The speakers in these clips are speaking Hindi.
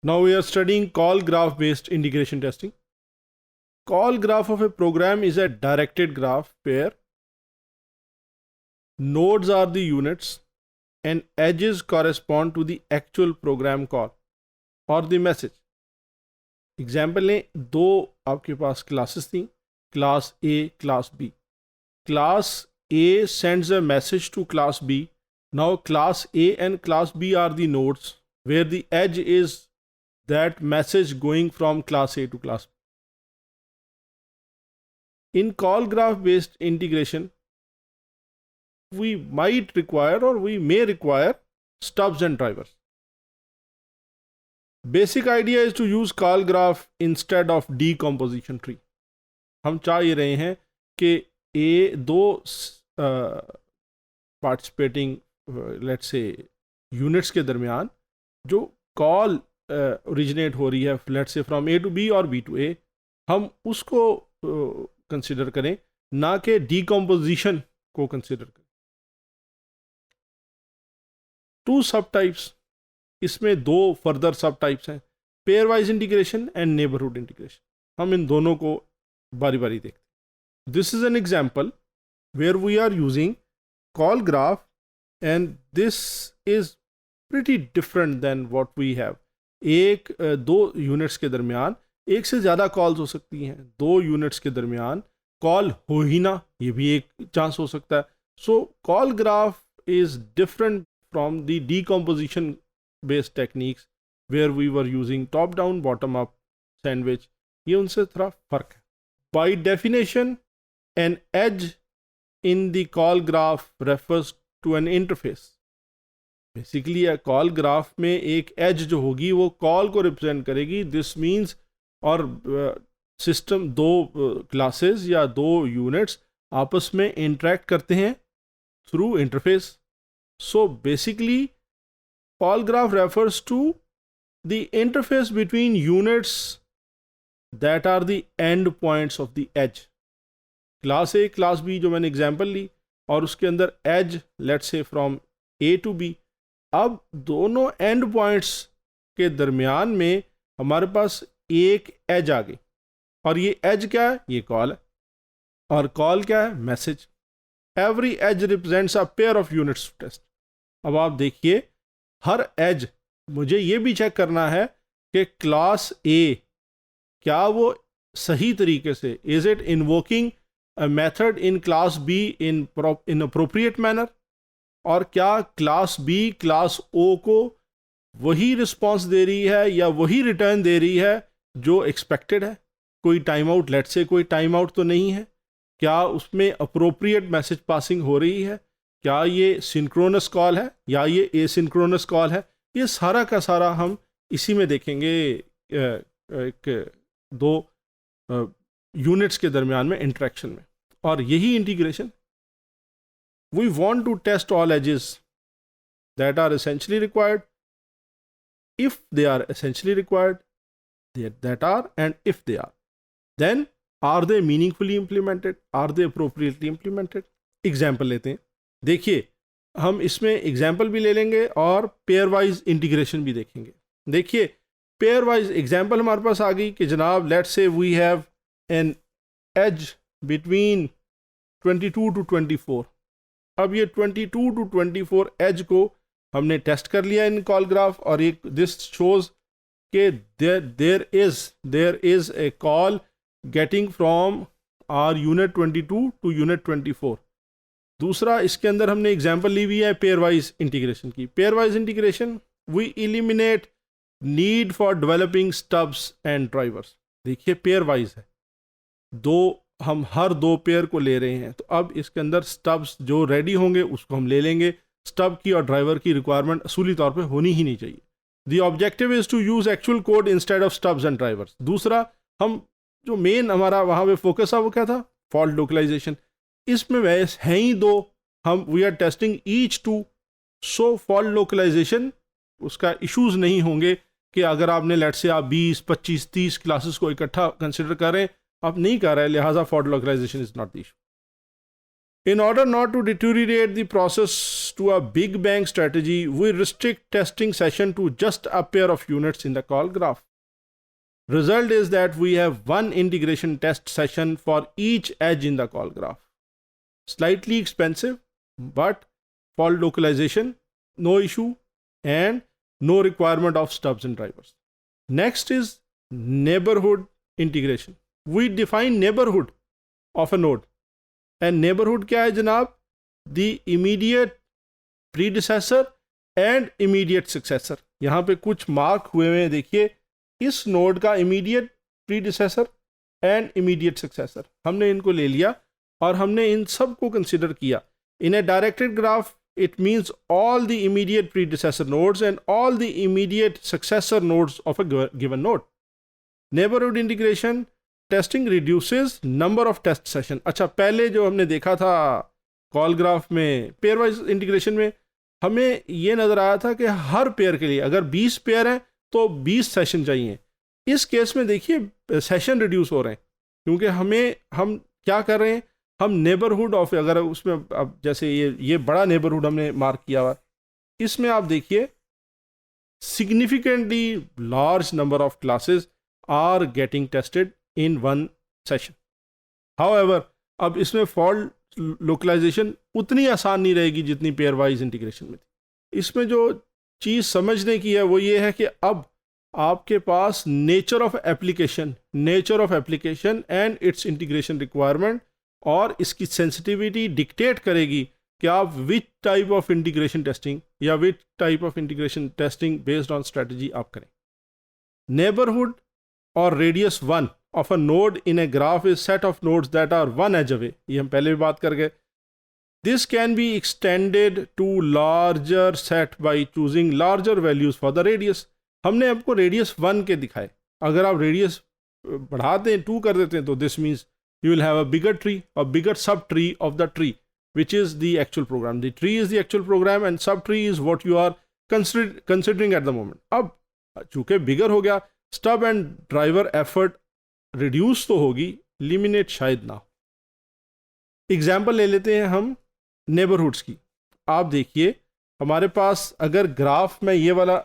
Now we are studying call graph based integration testing. Call graph of a program is a directed graph where nodes are the units and edges correspond to the actual program call or the message. Example लें, दो आपके पास क्लासेस थी, class A class B. Class A sends a message to class B. Now class A and class B are the nodes where the edge is that message going from class A to class B. In call graph based integration, we might require or we may require stubs and drivers. Basic idea is to use call graph instead of decomposition tree. हम चाह ये रहे हैं कि दो पार्टिसिपेटिंग लेट्स से यूनिट्स के दरमियान जो कॉल ओरिजिनेट हो रही है let's say from A to B और बी टू ए, हम उसको कंसिडर करें, ना कि डीकम्पोजिशन को कंसिडर करें. टू सब टाइप्स, इसमें दो फर्दर सब टाइप्स हैं, pair wise integration and neighbourhood integration. हम इन दोनों को बारी बारी देखते हैं. This is an example where we are using call graph and this is pretty different than what we have. दो यूनिट्स के दरमियान एक से ज़्यादा कॉल्स हो सकती हैं, दो यूनिट्स के दरमियान कॉल हो ही ना, ये भी एक चांस हो सकता है. So call graph is different from the decomposition based techniques where we were using top down bottom up sandwich. ये उनसे थोड़ा फ़र्क है. By definition an edge in the call graph refers to an interface. Basically a call graph में एक edge जो होगी वो call को represent करेगी. This means और system दो classes या दो units आपस में interact करते हैं through interface. So basically call graph refers to the interface between units that are the end points of the edge. Class A class B जो मैंने एग्जाम्पल ली और उसके अंदर edge let's say from A to B. अब दोनों एंड पॉइंट्स के दरमियान में हमारे पास एक एज आ गई और ये एज क्या है? ये कॉल है. और कॉल क्या है? Message. Every edge represents a pair of units to test. अब आप देखिए, हर एज मुझे ये भी चेक करना है कि क्लास ए क्या वो सही तरीके से is it invoking a method in class B in appropriate manner, और क्या क्लास B क्लास O को वही रिस्पॉन्स दे रही है या वही रिटर्न दे रही है जो एक्सपेक्टेड है. कोई टाइम आउट, लेट से कोई टाइम आउट तो नहीं है. क्या उसमें अप्रोप्रिएट मैसेज पासिंग हो रही है? क्या ये सिंक्रोनस कॉल है या ये एसिंक्रोनस कॉल है? ये सारा का सारा हम इसी में देखेंगे, एक दो यूनिट्स के दरमियान में इंटरेक्शन में. और यही integration, we want to test all edges that are essentially required. If they are essentially required, that are, and if they are, then are they meaningfully implemented, are they appropriately implemented. Example लेते हैं. देखिए, हम इसमें एग्जाम्पल भी ले लेंगे और पेयर वाइज इंटीग्रेशन भी देखेंगे. देखिए, पेयर वाइज एग्जाम्पल हमारे पास आ गई कि जनाब let's say we have an edge between 22 to 24. अब ये 22 to 24 एज को हमने टेस्ट कर लिया इन कॉल ग्राफ, और एक दिस शोज के there is a call getting from our unit 22 to unit 24. दूसरा, इसके अंदर हमने एग्जाम्पल ली हुई है पेयर वाइज इंटीग्रेशन की. Pairwise integration, we eliminate need for developing stubs and drivers. देखिए, पेयर वाइज है, दो हम हर दो पेयर को ले रहे हैं, तो अब इसके अंदर स्टब्स जो रेडी होंगे उसको हम ले लेंगे. स्टब की और ड्राइवर की रिक्वायरमेंट असूली तौर पे होनी ही नहीं चाहिए. The objective is to use actual code instead of stubs and drivers. दूसरा, हम जो मेन हमारा वहाँ पे फोकस है वो क्या था? Fault localization. इसमें वैसे हैं ही दो, हम we are testing each two. So fault localization उसका इशूज़ नहीं होंगे कि अगर आपने लेट से आप 20, 25, 30 क्लासेस को इकट्ठा कंसिडर करें, आप नहीं कर रहे, लिहाजा fault localization is not the issue. In order not to deteriorate the process to a big bang strategy, we restrict testing session to just a pair of units in the call graph. Result is that we have one integration test session for each edge in the call graph. Slightly expensive, but fault localization, no issue, and no requirement of stubs and drivers. Next is neighborhood integration. We define neighborhood of a node. And neighborhood क्या है जनाब? The immediate predecessor and immediate successor. यहाँ पे कुछ मार्क हुए हैं, देखिए इस नोड का immediate predecessor and immediate successor हमने इनको ले लिया और हमने इन सब को कंसिडर किया. In a directed graph it means all the immediate predecessor nodes and all the immediate successor nodes of a given node. Neighborhood integration testing reduces number of test session. अच्छा, पहले जो हमने देखा था कॉल ग्राफ में पेयर वाइज इंटीग्रेशन में हमें ये नज़र आया था कि हर पेयर के लिए अगर 20 पेयर हैं तो 20 सेशन चाहिए. इस केस में देखिए सेशन रिड्यूस हो रहे हैं क्योंकि हम क्या कर रहे हैं, हम नेबरहुड ऑफ, अगर उसमें अब जैसे ये बड़ा नेबरहुड हमने मार्क किया हुआ, इसमें आप देखिए significantly large number of classes are getting tested in one session. However, अब इसमें फॉल्ट लोकलाइजेशन उतनी आसान नहीं रहेगी जितनी पेयर वाइज इंटीग्रेशन में थी. इसमें जो चीज़ समझने की है वो ये है कि अब आपके पास nature of application and its integration requirement और इसकी सेंसिटिविटी डिक्टेट करेगी कि आप which type of integration testing या which type of integration testing based on strategy आप करें. नेबरहुड और radius 1 of a node in a graph is set of nodes that are one edge away. ये हम पहले भी बात कर गए. This can be extended to larger set by choosing larger values for the radius. हमने आपको radius 1 के दिखाए. अगर आप radius बढ़ाते हैं 2 कर देते हैं तो this means you will have a bigger tree, a bigger subtree of the tree, which is the actual program. The tree is the actual program and subtree is what you are considering at the moment. अब चूंकि bigger हो गया, stub and driver effort reduce तो होगी, लिमिनेट शायद ना हो. एग्जाम्पल ले लेते हैं हम नेबरहुड्स की. आप देखिए हमारे पास अगर ग्राफ में ये वाला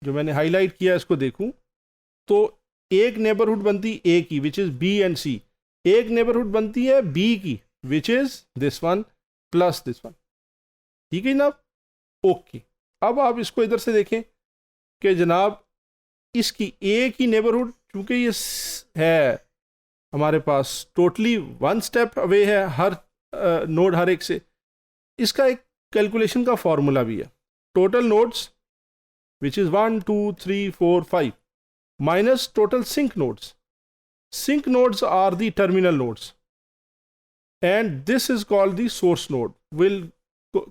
जो मैंने हाईलाइट किया इसको देखूं तो एक नेबरहुड बनती ए की विच इज़ बी एंड सी, एक नेबरहुड बनती है बी की which is this one plus this one. ठीक है जनाब, ओके. अब आप इसको इधर से देखें कि जनाब इसकी ए की नेबरहुड क्योंकि ये है हमारे पास टोटली 1 स्टेप अवे है हर नोड हर एक से. इसका एक कैलकुलेशन का फॉर्मूला भी है. Total nodes which is 1 2 3 4 5 minus total sink nodes. Sink nodes are the terminal nodes and this is called the source node. Will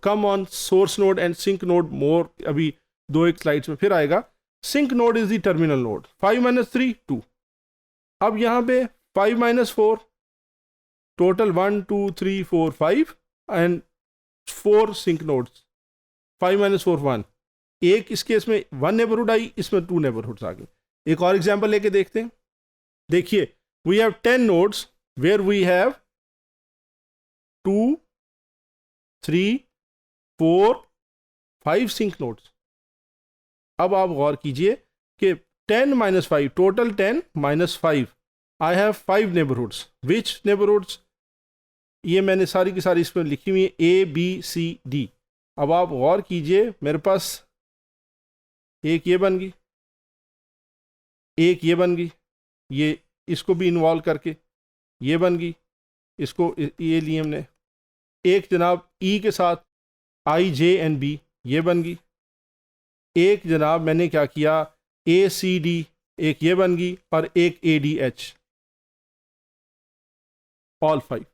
come on source node and sink node more, अभी 2-1 स्लाइड्स में फिर आएगा. Sink node is the terminal node. 5 - 3 2. अब यहाँ पे 5 - 4 टोटल 1 2 3 4 5 एंड 4 सिंक नोड्स. 5 - 4 1. एक इस केस में 1 नेबरहुड आई, इसमें 2 नेबरहुड्स आ गए. एक और एग्जांपल लेके देखते हैं. देखिए we have 10 nodes where we have 2 3 4 5 sink nodes. अब आप गौर कीजिए कि 10 - 5 total 10 - 5 I have 5 neighborhoods. Which neighborhoods? ये मैंने सारी की सारी इसमें लिखी हुई है ए बी सी डी. अब आप गौर कीजिए मेरे पास एक ये बन गई, एक ये बन गई, ये इसको भी इन्वॉल्व करके ये बन गई, इसको ये लिए हमने. एक जनाब ई के साथ आई जे एंड बी ये बन गई. एक जनाब मैंने क्या किया ए सी डी एक ये बन गई और एक ए डी एच. ऑल 5.